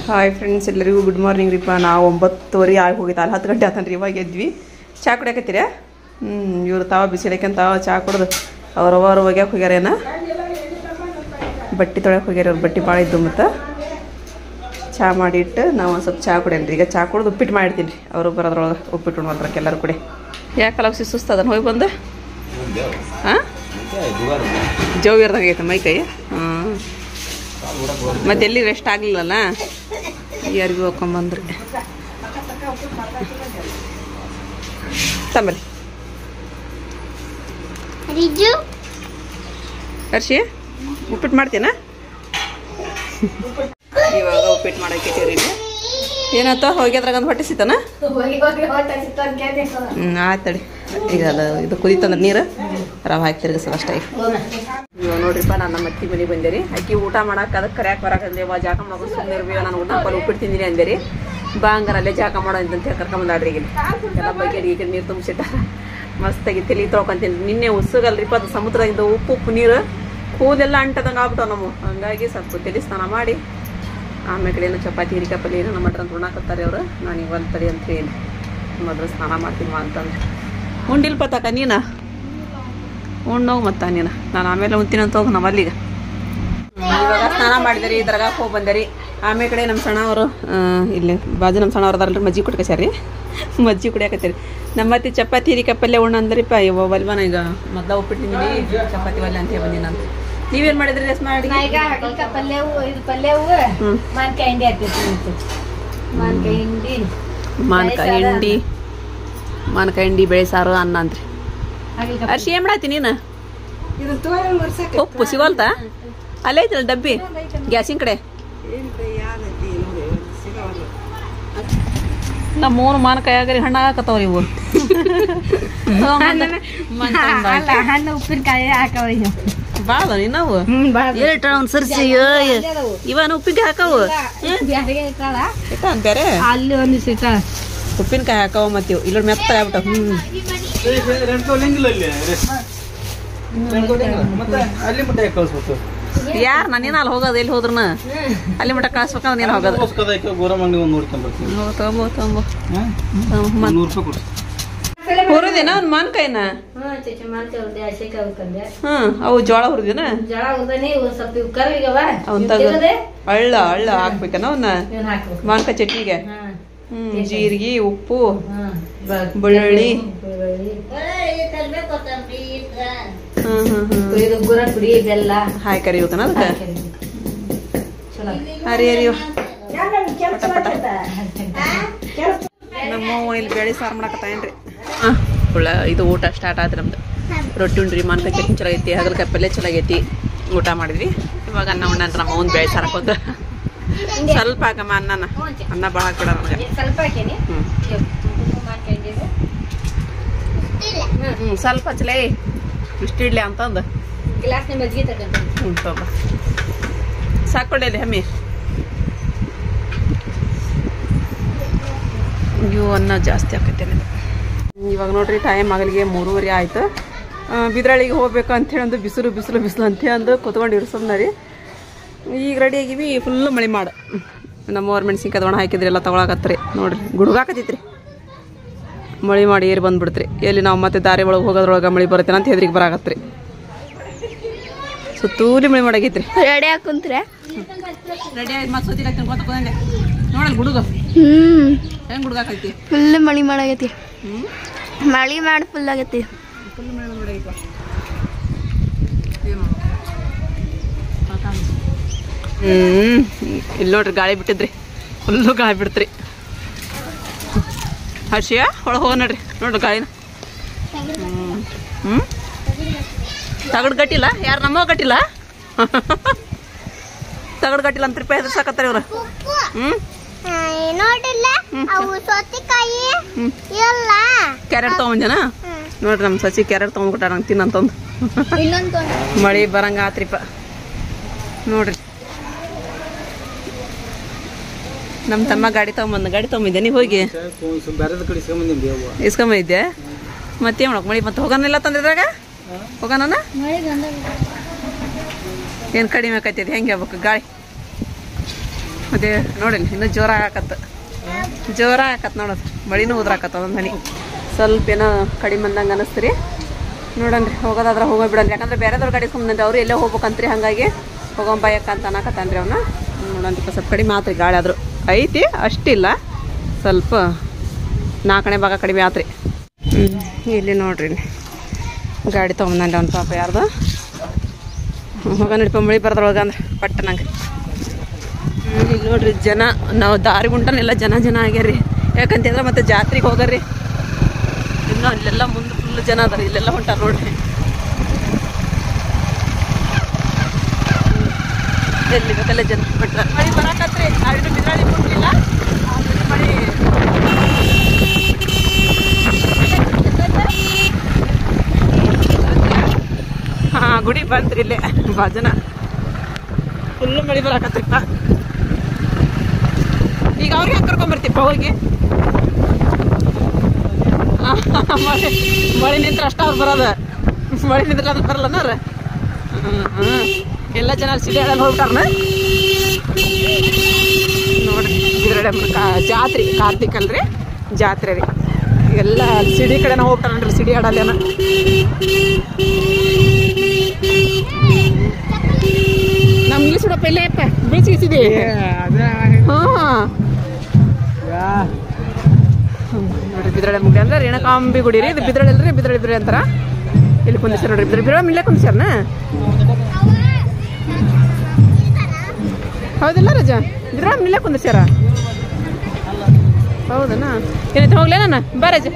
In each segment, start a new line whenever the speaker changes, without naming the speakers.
Hi friends, ಎಲ್ಲರಿಗೂ good morning ರೀಪ. ನಾವು 9:30 ಆಗಿ ಹೋಗಿತ್ತು, ಅಲ್ಲಿ 10 ಗಂಟೆ ಆತನ್ರಿ. ಇವಾಗ ಎದ್ವಿ. ಚಹಾ ಕುಡಿಯಾಕತ್ತೀರ? ಇವ್ರು ತಾವ ಬಿಸಿಲಕ್ಕಂತ ಚಹಾ ಕುಡ್ದು ಅವ್ರವರು ಒಗ್ಯಾಕೆ ಹೋಗ್ಯಾರೇನ, ಬಟ್ಟೆ ತೊಳ್ಯಾಕೆ ಹೋಗ್ಯಾರ. ಅವ್ರು ಬಟ್ಟೆ ಭಾಳ ಇದ್ದು ಮತ್ತು ಚಹಾ ಮಾಡಿಟ್ಟು ನಾವು ಒಂದು ಸ್ವಲ್ಪ ಚಹಾ ಕುಡಿಯನ್ರಿ. ಈಗ ಚಹಾ ಕುಡ್ದು ಉಪ್ಪಿಟ್ಟು ಮಾಡಿರ್ತೀನಿ ರೀ. ಅವರು ಬರೋದ್ರೊಳಗೆ ಉಪ್ಪಿಟ್ಟು ಉಣ್ಬಲ್ರಕ್ಕೆ ಎಲ್ಲರೂ ಕೂಡ. ಯಾಕೆ ಅಲಾಗ ಸುಸ್ತದನ್ ಹೋಗಿ ಬಂದು? ಹಾಂ, ಜವ್ ಇರ್ದಂಗೈತೆ ಮೈ ಕೈ. ಮತ್ತೆ ಎಲ್ಲಿ ರೆಸ್ಟ್ ಆಗಲಿಲ್ಲಲ್ಲ, ಯಾರಿಗೂ ಹೋಗ್ಕೊಂಬಂದ್ರಿ. ತಂಬರಿ ಹರ್ಷಿ, ಉಪ್ಪಿಟ್ಟು ಮಾಡ್ತೀನ? ಇವಾಗ ಉಪ್ಪಿಟ್ಟು ಮಾಡಕ್ಕೆ ಏನಾಯ್ತ? ಹೋಗ್ಯದ್ರಾಗ ಒಂದು ಹೊಟ್ಟೆ ಸಿತಾನ? ಆಯ್ತಡಿ. ಈಗ ಅದು ಇದು ಕುದಿತಂದ್ರೆ ನೀರು ರವೆ ಹಾಕಿ ತಿರುಗಿಸೋದು ಅಷ್ಟೇ. ಇವಾಗ ನೋಡ್ರಿಪ್ಪ, ನಾನು ನಮ್ಮ ಅತ್ತಿ ಮನೆಗೆ ಬಂದೆ ರೀ. ಅಕ್ಕಿ ಊಟ ಮಾಡಕ್ಕೆ ಅದಕ್ಕೆ ಕರ್ಯಾಕೆ ಬರಕಂದೆ. ಜಾಕ ಮಾಡೋದು ಸುಮ್ಮನೆ ನಾನು ಊಟ ಮಾಡಿ ಉಪ್ಪಿಟ್ಟು ತಿಂದಿನಿ ಅಂದೆ ರೀ. ಬಾ ಹಂಗಾರ ಅಲ್ಲೇ ಜಾಕ ಮಾಡೋ ಅಂತ ಕರ್ಕೊಂಬಂದಾಡ್ರಿ. ಈಗ ಎಲ್ಲ ಬಗ್ಗೆ ಈಗ ನೀರು ತುಂಬಿಸಿಟ್ಟಾರ. ಮಸ್ತಾಗಿ ತಲೆ ತೊಳ್ಕೊಂತೀನಿ. ನಿನ್ನೆ ಉಸುಗಲ್ರಿಪ್ಪ, ಅದು ಸಮುದ್ರದಿಂದ ಉಪ್ಪು ನೀರು ಕೂದೆಲ್ಲ ಅಂಟದಂಗೆ ಆಗ್ಬಿಟ್ಟವು ನಮ್ಮ. ಹಂಗಾಗಿ ಸ್ವಲ್ಪ ತಲೆ ಸ್ನಾನ ಮಾಡಿ ಆಮೇಲೆ ಏನೋ ಚಪಾತಿ ಹಿರಿಕಾಯಿ ಪಲ್ಯ ಏನೋ ಮಟ್ರ ಅಂತ ಉಣ್ಣಾಕತ್ತಾರೆ ಅವರು. ನಾನು ಈಗ ಒಂದು ತಡಿ ಅಂತ ಹೇಳಿ ಮೊದಲು ಸ್ನಾನ ಮಾಡ್ತೀನಿ ಅಂತಂದ್ರೆ. ಉಂಡಿಲ್ಪ ತಕ ನೀನು ಉಣ್ಣೋಗಿ ಮತ್ತ ನೀನು. ನಾನು ಆಮೇಲೆ ಉಣ್ತೀನಿ ಅಂತ ಹೋಗಿ ನಮ್ಮ ಅಲ್ಲಿಗೆ. ಇವಾಗ ಸ್ನಾನ ಮಾಡಿದೆ, ಇದ್ರಾಗ ಹೋಗಿ ಬಂದೆ ರೀ. ಆಮೇಲೆ ಕಡೆ ನಮ್ಮ ಸಣ್ಣ ಅವರು ಇಲ್ಲಿ ಬಾಜು ನಮ್ಮ ಸಣ್ಣ ಅವ್ರದಾರಲ್ರಿ, ಮಜ್ಜಿ ಕುಟ್ಕಸ್ಯಾರ ರೀ. ಮಜ್ಜಿ ಕುಡಿಯಾಕತ್ತೀರಿ. ನಮ್ಮ ಅತ್ತಿ ಚಪಾತಿ ಹಿರಿಕಾಯಿ ಪಲ್ಯ ಉಣ್ಣ ಅಂದ್ರಿಪ್ಪ. ಇವ ವಲ್ವನ ಈಗ ಮೊದಲ ಉಪ್ಪಿಟ್ಟಿದ್ದೀನಿ, ಚಪಾತಿ ಒಲ್ಲೆ ಅಂತ ಬಂದಿ ನಾನು. ನೀವೇನ್ ಮಾಡಿದ್ರಿ ರೇಸ್ಮಾ ಅಡಿಗೆ? ಮಾನ್ಕಾಯಿ ಹಿಂಡಿ ಬೇಳೆ ಸಾರು ಅನ್ನ ಅಂತ್ರಿ. ಅರ್ಶಿ ಏನ್ ಮಾಡತ್ತಿ ನೀನು? ಉಪ್ಪು ಸಿಗೋಲ್ತ? ಅಲ್ಲೇ ಐತಲ್ಲ ಡಬ್ಬಿ ಗ್ಯಾಸಿನ ಕಡೆ. ನಮ್ಮೂರು ಮಾನಕಾಯಿ ಆಗರಿ ಹಣ್ಣು ಹಾಕತ್ತವ್ರಿ ಇವು.
ಹಣ್ಣು ಉಪ್ಪಿನಕಾಯಿ ಹಾಕವ
ಬಾಳ ನಾವು ಸರ್ಸಿ ಇವನ್ ಉಪ್ಪಿನಕಾಯಿ ಹಾಕವು ಬೇರೆ
ಅಲ್ಲಿ ಒಂದು
ಉಪ್ಪಿನಕಾಯಿ ಹಾಕವ ಮತ್ತ ಇಲ್ಲ ಮೆತ್ತ ಆಗ್ಬಿಟ್ಟ. ಯಾರು ನಾನೇನ ಅಲ್ಲಿ ಹೋಗೋದು? ಎಲ್ಲಿ ಹೋದ್ರನ ಅಲ್ಲಿ ಮಟ್ಟ ಕಳ್ಸ್ಬೇಕಂದ್ರೆ ನೀನು ಹೋಗೋದು. ಹುರಿದೇನ ಅವ್ನ ಮಾನ್ಕಾಯಿನ? ಅವು ಜೋಳ ಹುರಿದೇನ? ಅವನ್ ಹಳ್ಳ ಹಳ್ಳ ಹಾಕ್ಬೇಕನ ಅವನ್ನ ಮಾನ್ಕಾಯಿ ಚಟ್ನಿಗೆ. ಜೀರಿಗೆ, ಉಪ್ಪು, ಬೆಳ್ಳುಳ್ಳಿ, ಹಾಯ್ ಕರಿಬೇಕನ ಅದಕ್ಕೆ. ಹರಿ ಹರಿ ನಮ್ಮ ಇಲ್ಲಿ ಬೇಳೆ ಸಾರು ಮಾಡಕತ್ತೇನ್ರಿ. ಇದು ಊಟ ಸ್ಟಾರ್ಟ್ ಆಯ್ತು ನಮ್ದು. ರೊಟ್ಟಿ ಉಂಡ್ರಿ, ಮಾನ್ಕಾಯಿ ಚಟ್ನಿ ಚಲಾಗೈತಿ, ಹಾಗಲಕಾಯಿ ಪಲ್ಯ ಚಲಾಗೈತಿ. ಊಟ ಮಾಡಿದ್ವಿ. ಇವಾಗ ಅನ್ನ ಉಣ್ಣ ಅಂತ ನಮ್ಮ ಅವ್ನ ಬೇಳೆ ಸಾರು ಹಾಕೋದು. ಸ್ವಲ್ಪ ಹಾಕಮ್ಮ ಅನ್ನನ, ಅನ್ನ ಭಾಳ ಹಾಕ್ಬಿಡ ನನಗೆ. ಸ್ವಲ್ಪ ಹಚ್ಚಲೇ ಇಷ್ಟ ಇಡ್ಲಿ ಅಂತಂದು ಸಾಕೊಡಲಿ ಹಮ್ಮಿ. ಇವು ಅನ್ನ ಜಾಸ್ತಿ ಆಕೈತೆ. ಇವಾಗ ನೋಡ್ರಿ, ಟೈಮ್ ಆಗಲಿಗೆ 3:30 ಆಯ್ತು. ಬಿದ್ರಳಿಗೆ ಹೋಗ್ಬೇಕು ಅಂಥೇಳಿ ಒಂದು ಬಿಸಿಲು ಬಿಸಿಲು ಬಿಸಿಲು ಅಂತೇಳಿ ಅಂದು ಕೂತ್ಕೊಂಡಿರು ಸುಮ್ಮನೆ ರೀ. ಈಗ ರೆಡಿ ಆಗಿವಿ. ಫುಲ್ಲು ಮಳೆ ಮಾಡು. ನಮ್ಮವ್ರ ಮೆಣಸಿನ್ಕಾಯಿ ಒಣ ಹಾಕಿದ್ರಿ, ಎಲ್ಲ ತೊಗೊಳಕತ್ರಿ. ನೋಡ್ರಿ ಗುಡುಗಾಕತ್ತೈತ್ರಿ. ಮಳೆ ಮಾಡಿ ಏರಿ ಬಂದ್ಬಿಡ್ತ್ರಿ. ಎಲ್ಲಿ ನಾವು ಮತ್ತೆ ದಾರಿ ಒಳಗೆ ಹೋಗೋದ್ರೊಳಗೆ ಮಳೆ ಬರುತ್ತೆ ಅಂತ ಹೆದ್ರಿಗೆ ಬರಾಕತ್ರಿ. ಸುತ್ತೂಲಿ ಮಳೆ ಮಾಡಾಕೈತ್ರಿ.
ರೆಡಿ ಹಾಕುಂತ್ರೆ
ರೆಡಿ ಆಗಿ ಮತ್ತೆ ಸೋತಿ ಹಾಕ್ತೀನಿ ಗೊತ್ತಂಗೆ ನೋಡಲ್ ಗುಡುಗ ಹೆಂಗೆ ಗುಡುಗಾಕೈತಿ.
ಫುಲ್ ಮಳೆ ಮಾಡಾಗೈತಿ. ಮಳೆ ಮಾಡಿ ಫುಲ್ ಆಗೈತಿ.
ಫುಲ್ ಮಳೆ ಮಾಡಾಗೈತಿ. ಇಲ್ಲಿ ನೋಡ್ರಿ ಗಾಳಿ ಬಿಟ್ಟಿದ್ರಿ. ಫುಲ್ಲು ಗಾಳಿ ಬಿಡ್ತ್ರಿ. ಹರ್ಷಿಯ ಒಳಗೆ ಹೋಗ ನೋಡ್ರಿ. ನೋಡ್ರಿ ಗಾಳಿನ. ತಗಡ್ ಗಟ್ಟಿಲ್ಲ. ಯಾರು ನಮ್ಮ ಗಟ್ಟಿಲ್ಲ. ತಗಡ್ ಗಟ್ಟಿಲ್ಲ ಅಂತ ರೂಪಾಯಿ ಹೆದರ್ಸಾಕತ್ತಾರೆ ಇವ್ರು. ಕ್ಯಾರೆಟ್ ತಗೊಂಬಂದೇನ? ನೋಡ್ರಿ ನಮ್ಮ ಸಸಿ ಕ್ಯಾರೆಟ್ ತಗೊಂಡ್ಬಿಟ್ಟಾರ ನಂಗೆ ತಿನ್ನಂತಂದು. ಮಳೆ ಬರಂಗ ಆತ್ರಿಪ್ಪ ನೋಡ್ರಿ. ನಮ್ಮ ತಮ್ಮ ಗಾಡಿ ತಗೊಂಬಂದೆ. ನೀವು ಹೋಗಿ ಇಸ್ಕೊಂಬಂದಿದ್ದೆ. ಮತ್ತೇನು ಮಾಡಕ್ ಮಳಿ ಮತ್ತೆ ಹೋಗೋನಿಲ್ಲ ತಂದಿದ್ರಾಗ? ಹೋಗೋಣ ಏನು ಕಡಿಮೆ ಆಕೈತಿ? ಹೆಂಗೆ ಹೇಳ್ಬೇಕು ಗಾಳಿ? ಅದೇ ನೋಡಿ ಇನ್ನೂ ಜೋರ ಹಾಕತ್ ನೋಡೋದು ಮಳಿನೂ ಉದ್ರಾಕತ್ತ ಒಂದೊಂದು ಹನಿ ಸ್ವಲ್ಪ ಏನೋ ಕಡಿಮೆ ಬಂದಂಗೆ ಅನಿಸ್ತೀರಿ ನೋಡನ್ರಿ ಹೋಗೋದಾದ್ರೆ ಹೋಗೋಬಿಡನ್ರಿ ಯಾಕಂದ್ರೆ ಬೇರೆದವ್ರ ಗಾಡಿ ಸುಮ್ಮನೆ ಅವ್ರು ಎಲ್ಲೇ ಹೋಗ್ಬೇಕಂತ್ರಿ ಹಾಗಾಗಿ ಹೋಗೋಂಬ ಯಾಕಂತ ಅನ್ನಕತ್ತಾನ್ರಿ ಅವನ್ನ ನೋಡನ್ರಿ ಸ್ವಲ್ಪ ಕಡಿಮೆ ಆತ್ರಿ ಗಾಳಿ ಆದರೂ ಐತಿ ಅಷ್ಟಿಲ್ಲ ಸ್ವಲ್ಪ 4ನೇ ಭಾಗ ಕಡಿಮೆ ಆತ್ರಿ ಇಲ್ಲಿ ನೋಡ್ರಿ ಗಾಡಿ ತೊಗೊಂಬಂದ್ರಿ ಅವ್ನ ಪಾಪ ಯಾರ್ದು ಹೋಗ ನಡಿಪ ಮಳಿ ಬರೋದ್ರೊಳಗೆ ಅಂದ್ರೆ ಪಟ್ಟ ನಂಗೆ ಇಲ್ಲಿ ನೋಡ್ರಿ ಜನ ನಾವು ದಾರಿ ಗುಂಟನೆಲ್ಲ ಜನ ಆಗ್ಯಾರ್ರಿ ಯಾಕಂತಂದ್ರೆ ಮತ್ತೆ ಜಾತ್ರೆಗೆ ಹೋಗರ್ರಿ ಇನ್ನೂ ಅಲ್ಲೆಲ್ಲ ಮುಂದೆ ಫುಲ್ ಜನ ಅದಾರ ಇಲ್ಲೆಲ್ಲ ಹೊಂಟಾರ ನೋಡ್ರಿ ಎಲ್ಲಿ ಬೇಕಲ್ಲ ಜನ ಬಿಟ್ಟಾರ ಮಳಿ ಬರಾಕತ್ರಿ ನಾವಿನ್ನು ಬಿದ್ರಾಳಿ ಕೊಡ್ಲಿಲ್ಲ ಮಳಿ ಹಾಂ ಗುಡಿ ಬಂತ್ರಿ ಇಲ್ಲೇ ಭಜನ ಫುಲ್ಲು ಮಳಿ ಬರಾಕತ್ರಿಪ್ಪ ಈಗ ಅವ್ರಿಗೆ ಕರ್ಕೊಂಬರ್ತಿಪ್ಪ ಹೋಗಿ ಮಳೆ ನಿಂತ್ರ ಅಷ್ಟ ಅವ್ರು ಬರೋದು ಮಳೆ ನಿಂತ್ರ ಅದು ಬರಲ್ಲನಾರ ಎಲ್ಲ ಜನ ಸಿಡಿ ಹಳ್ಳಿ ಹೋಗ್ಬಿಟ್ಟಾರನ ನೋಡ್ರಿ ಇದ್ರಡೆ ಜಾತ್ರೆ ಕಾರ್ತಿಕ್ ಅಲ್ರಿ ಜಾತ್ರೆ ರೀ ಎಲ್ಲ ಸಿಡಿ ಕಡೆನ ಹೋಗ್ತಾರನ್ರಿ ಸಿಡಿ ಆಡಲ್ಲೇನ ನಮ್ಮ ಇಂಗ್ಲೀಷ್ ಹುಡಪ್ಪ ಇಲ್ಲೇಪ್ಪ ಬೀಚಿಗಿಸಿದಿ ಹಾಂ ನೋಡ್ರಿ ಬಿದ್ರಳೆ ಮುಗ್ಡಿ ಅಂದ್ರೆ ರೇಣಕಾಂಬಿ ಗುಡಿ ರೀ ಇದು ಬಿದ್ರಳೆ ಅಲ್ರಿ ಬಿದ್ರಳೆ ಅಂತಾರ ಇಲ್ಲಿ ಕುಂದಿಸ್ಯಾರ ನೋಡ್ರಿ ಬಿದ್ರಳೆ ಇಲ್ಲೇ ಕುಂದಿಸ್ಯಾರನ ಹೌದಿಲ್ಲ ರಜಾ ಬಿದ್ರಳೆ ಇಲ್ಲೇ ಕುಂದಿಸ್ಯಾರ ಹೌದನಾ ಏನೈತೆ ಹೋಗ್ಲೇ ನಾನು ಬಾ ರಜಾ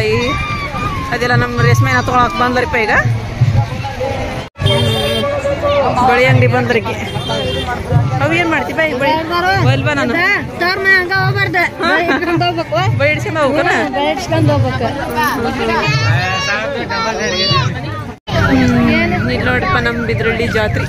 ಮೆಣಸಿನ್ಕಾಯಿ ಅದೆಲ್ಲ ನಮ್ಮ ರೇಷ್ಮೆನ ತೊಗೊಳಕ್ ಬಂದ್ರಿಪ್ಪ ಈಗ ಬಳಿ ಅಂಗಡಿ ಬಂದ್ರಿಗೆ ಅವು ಏನ್ ಮಾಡ್ತಿ ಬೈ ಬಲ್ವಾ ನಾನು ಬೈಡ್ಸ್ಕೊಂಡ್ ಹೋಗ್ಬೇಕನ ಇಲ್ಲಿ ನೋಡ್ರಿಪ್ಪ ನಮ್ಮ ಬಿದ್ರಳ್ಳಿ ಜಾತ್ರೆ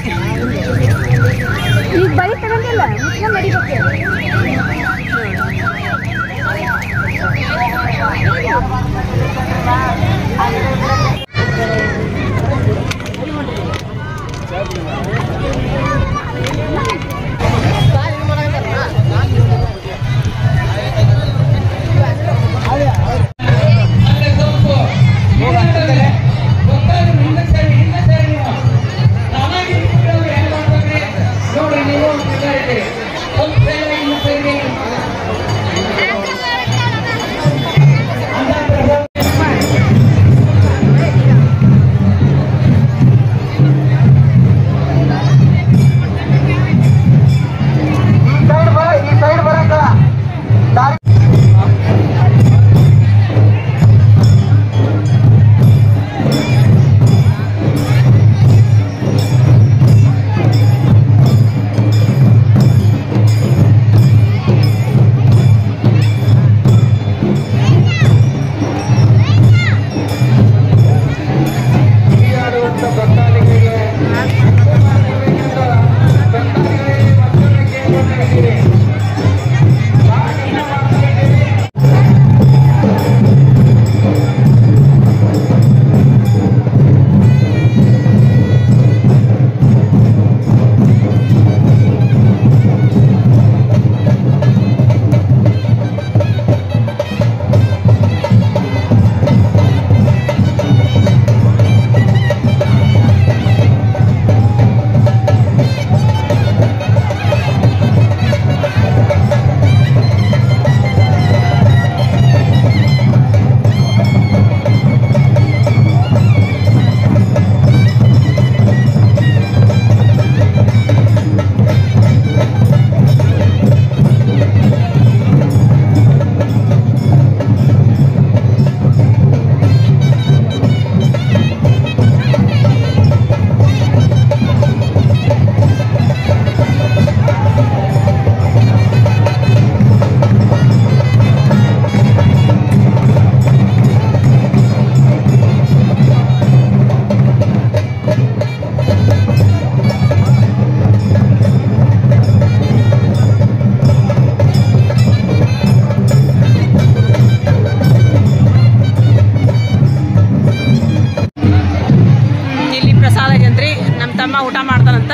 ಊಟ ಮಾಡ್ತಾನಂತ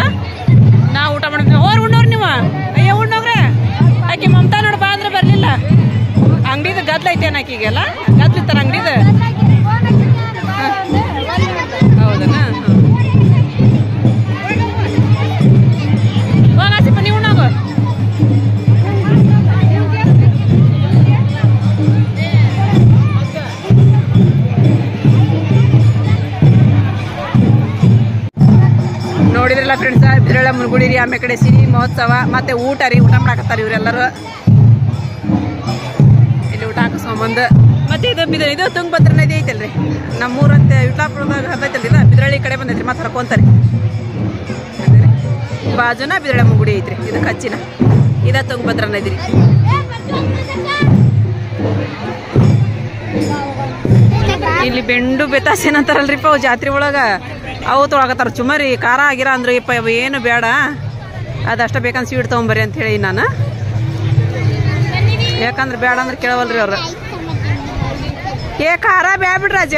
ನಾ ಊಟ ಮಾಡಿದ್ವಿ ಉಣ್ಣೋರು ನೀವು ಅಯ್ಯೋ ಉಣ್ಣೋಗ್ರೆ ಆಕೆ ಮಮತಾ ನೋಡ್ ಬಾ ಅಂದ್ರೆ ಬರ್ಲಿಲ್ಲ ಅಂಗಡಿದ ಗದ್ಲ ಐತೇನ ಆಕಿಗೆಲ್ಲ ಗದ್ಲಿತ್ತಾರ ಅಂಗಡಿದ ಹೌದನ ಹೋಗಾಸಿಪ್ಪ ನೀವು ಉಣ್ಣೋಗು ನೋಡಿದ್ರಲ್ಲ ಫ್ರೆಂಡ್ಸ್ ಬಿದ್ರಳ್ಳಿ ಮುನ್ಗುಡಿ ರೀ ಆಮೇಲೆ ಕಡೆ ಸಿಹಿ ಮಹೋತ್ಸವ ಮತ್ತೆ ಊಟ ರೀ ಊಟ ಮಾಡಾಕತ್ತಾರ ಇವರೆಲ್ಲರೂ ಇಲ್ಲಿ ಊಟ ಹಾಕಿಸ್ಕೊಂಬಂದು ಮತ್ತೆ ಇದು ತುಂಗಭದ್ರಾ ನದಿ ಐತಲ್ರಿ ನಮ್ಮೂರಂತೆ ವಿಟ್ಲಾಪುರದಾಗ ಹತ್ತೈತಲ್ರಿ ಇದು ಬಿದ್ರಳ್ಳಿ ಕಡೆ ಬಂದೈತ್ರಿ ಮತ್ತೆ ಹರ್ಕೊಂತಾರೆ ಬಾಜುನ ಬಿದ್ರಳ್ಳಿ ಮುನ್ಗುಡಿ ಐತ್ರಿ ಇದು ಕಚ್ಚಿನ ಇದ ತುಂಗಭದ್ರಾ ನದಿ ರೀ ಇಲ್ಲಿ ಬೆಂಡು ಬೆತಾಸ್ ಏನಂತಾರಲ್ರಿಪ್ಪ ಅವು ಜಾತ್ರೆ ಒಳಗ ಅವು ತೊಳಕತ್ತಾರ ಚುಮರಿ ಖಾರ ಆಗಿರ ಅಂದ್ರೆ ಇಪ್ಪ ಅವು ಏನು ಬೇಡ ಅದಷ್ಟ ಬೇಕಂದ್ ಸ್ವೀಟ್ ತೊಗೊಂಬರ್ರಿ ಅಂತ ಹೇಳಿ ನಾನು ಯಾಕಂದ್ರೆ ಬೇಡ ಅಂದ್ರೆ ಕೇಳವಲ್ರಿ ಅವ್ರು ಏ ಖಾರ ಬ್ಯಾ ಬಿಡ್ರಿ ರಾಜ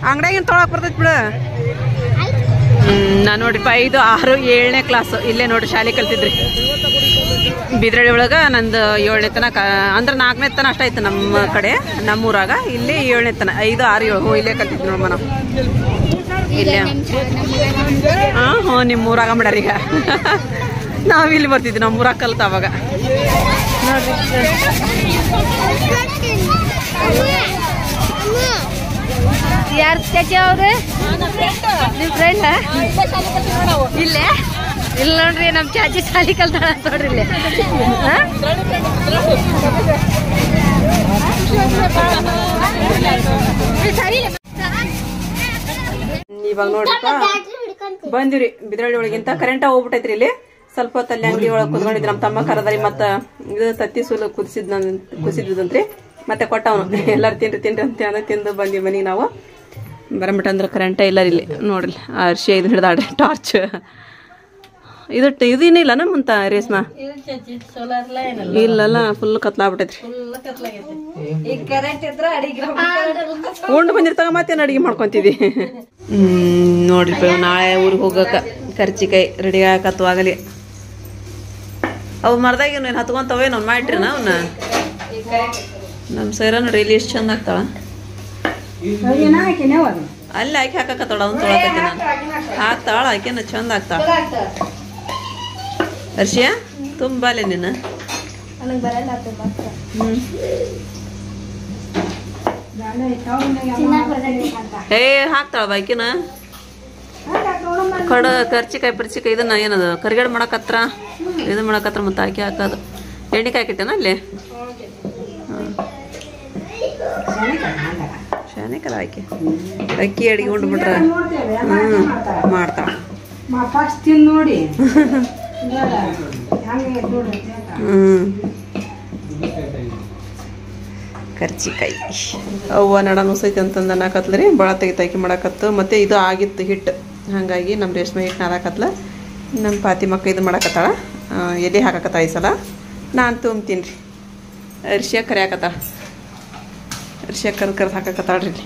ಅಂಗಡಿಯಾಗಿನ ತೊಳಕ್ ಬರ್ತೈತಿ ಬಿಡು ನಾನು ನೋಡ್ರಿಪ್ಪ 5, 6, 7ನೇ ಕ್ಲಾಸ್ ಇಲ್ಲೇ ನೋಡ್ರಿ ಶಾಲೆ ಕಲ್ತಿದ್ರಿ ಬಿದ್ರಳ್ಳಿ ಒಳಗ ನಂದು 7ನೇ ತನಕ ಅಂದ್ರೆ 4ನೇ ತನ ಅಷ್ಟ ಐತೆ ನಮ್ಮ ಕಡೆ ನಮ್ಮೂರಾಗ ಇಲ್ಲಿ 7ನೇ ತನ 5, 6, 7 ಇಲ್ಲೇ ಕಲ್ತಿದ್ವಿ ನೋಡಮ್ಮ ನಾವು ಇಲ್ಲೇ ಹ್ಞೂ ನಿಮ್ಮ ಊರಾಗ ಮಾಡ್ಯಾರ ಈಗ ನಾವು ಇಲ್ಲಿ ಬರ್ತಿದ್ವಿ ನಮ್ಮ ಊರಾಗ ಕಲ್ತ ಅವಾಗ ನೋಡ್ರಿ
ಯಾರು ಚಾಚಿ ಅವ್ರು ನಿಮ್ಮ ಫ್ರೆಂಡ್ ಇಲ್ಲೇ ಇಲ್ಲ ನೋಡ್ರಿ ನಮ್ಮ ಚಾಚಿ ಸಾಲಿ ಕಲ್ತಾಳ ನೋಡ್ರಿ ಇಲ್ಲೇ
ಇವಾಗ ನೋಡ್ರಿಪ್ಪ ಬಂದಿವ್ರಿ ಬಿದ್ರಳ್ಳಿ ಒಳಗಿಂತ ಕರೆಂಟ್ ಹೋಗ್ಬಿಟ್ಟೈತ್ರಿ ಇಲ್ಲಿ ಸ್ವಲ್ಪ ಹೊತ್ತಲ್ಲಿ ಅಂಗಡಿ ಒಳಗೆ ಕುತ್ಕೊಂಡಿದ್ರಿ ನಮ್ಮ ತಮ್ಮ ಕರದ್ರಿ ಮತ್ತ ಇದು ತತ್ತಿ ಸೂಲು ಕುದಿಸಿದ್ದಂತ್ರಿ ಮತ್ತೆ ಕೊಟ್ಟವನು ಎಲ್ಲಾರು ತಿನ್ರಿ ಅಂತ ತಿಂದು ಬಂದ್ವಿ ಮನೆಗೆ ನಾವು ಬರಬಿಟ್ಟ ಅಂದ್ರೆ ಕರೆಂಟೇ ಇಲ್ಲ ಇಲ್ಲಿ ನೋಡ್ರಿ ಅರ್ಶಿ ಇದು ಹಿಡ್ದಾಡ್ರಿ ಟಾರ್ಚ್ ಇದೇನೇ ಇಲ್ಲ ನಮ್ಮಂತ ರೇಷ್ಮಾ ಇಲ್ಲಲ್ಲ ಫುಲ್ ಕತ್ಲಾಗ್ಬಿಟ್ಟೈತ್ರಿ ಉಂಡು ಬಂದಿರ್ತಾಗ ಮತ್ತೇನು ಅಡಿಗೆ ಮಾಡ್ಕೊಂತಿದ್ವಿ ನೋಡ್ರಿ ನಾಳೆ ಊರಿಗೆ ಹೋಗಕ್ಕ ಕರ್ಚಿಕಾಯಿ ರೆಡಿ ಆಕತ್ತು ಆಗಲಿ ಅವು ಮರದಾಗ ಏನು ಹತ್ಕೊಂತವೇನು ಮಾಡ್ರಿ ಅವನ್ನ ನಮ್ಮ ಸೈರ ನೋಡ್ರಿ ಇಲ್ಲಿ ಎಷ್ಟು ಚಂದ ಆಗ್ತಾಳ ಅಲ್ಲಿ ಆಕೆ ಹಾಕಕತ್ತಾಳ ಅವ್ನು ತೊಳಕತ್ತಿ ನಾನು ಹಾಕ್ತಾಳ ಆಕೆನ ಚಂದ ಆಗ್ತಾಳ ಹರ್ಷಿಯ ತುಂಬಾಲೆ ನೀನು ಏ ಹಾಕ್ತಾಳ ಬಾಕಿನ ಕರ್ಚಿಕಾಯಿ ಇದನ್ನ ಏನದು ಕರಿಗಡೆ ಮಾಡಕತ್ರ ಇದನ್ನ ಮಾಡಕತ್ರ ಮತ್ತೆ ಹಾಕಿ ಹಾಕೋದು ಎಣ್ಣೆ ಹಾಕಿಟ್ಟೇನ ಅಲ್ಲಿ ಶಾನಿಕಲ್ಲ ಆಕೆ ಅಕ್ಕಿ ಅಡಿಗೆ ಉಂಡ್ಬಿಟ್ರ ಮಾಡ್ತಾಳ
ನೋಡಿ
ಕರ್ಚಿಕಾಯಿ ಅವ್ವ ನಡ ನುಸೈತಿ ಅಂತಂದು ಅನ್ನಕತ್ಲರಿ ಭಾಳ ತೆಗಿತಾಕಿ ಮಾಡಕತ್ತು ಮತ್ತೆ ಇದು ಆಗಿತ್ತು ಹಿಟ್ಟು ಹಾಗಾಗಿ ನಮ್ಮ ರೇಷ್ಮೆ ಹಿಟ್ಟು ನಾದಾಕತ್ಲ ನಮ್ಮ ಫಾತಿಮಕ್ಕ ಇದು ಮಾಡಕತ್ತಾಳ ಎಲೆ ಹಾಕಕತ್ತಾಳ ಈ ಸಲ ನಾನು ತುಂಬ್ತೀನಿ ರೀ ಅರ್ಶಿಯ ಕರಿಯಾಕತ್ತಾಳ ಅರ್ಶಿಯ ಕರ್ದು ಹಾಕಕತ್ತಾಳ್ರಿ ಇಲ್ಲಿ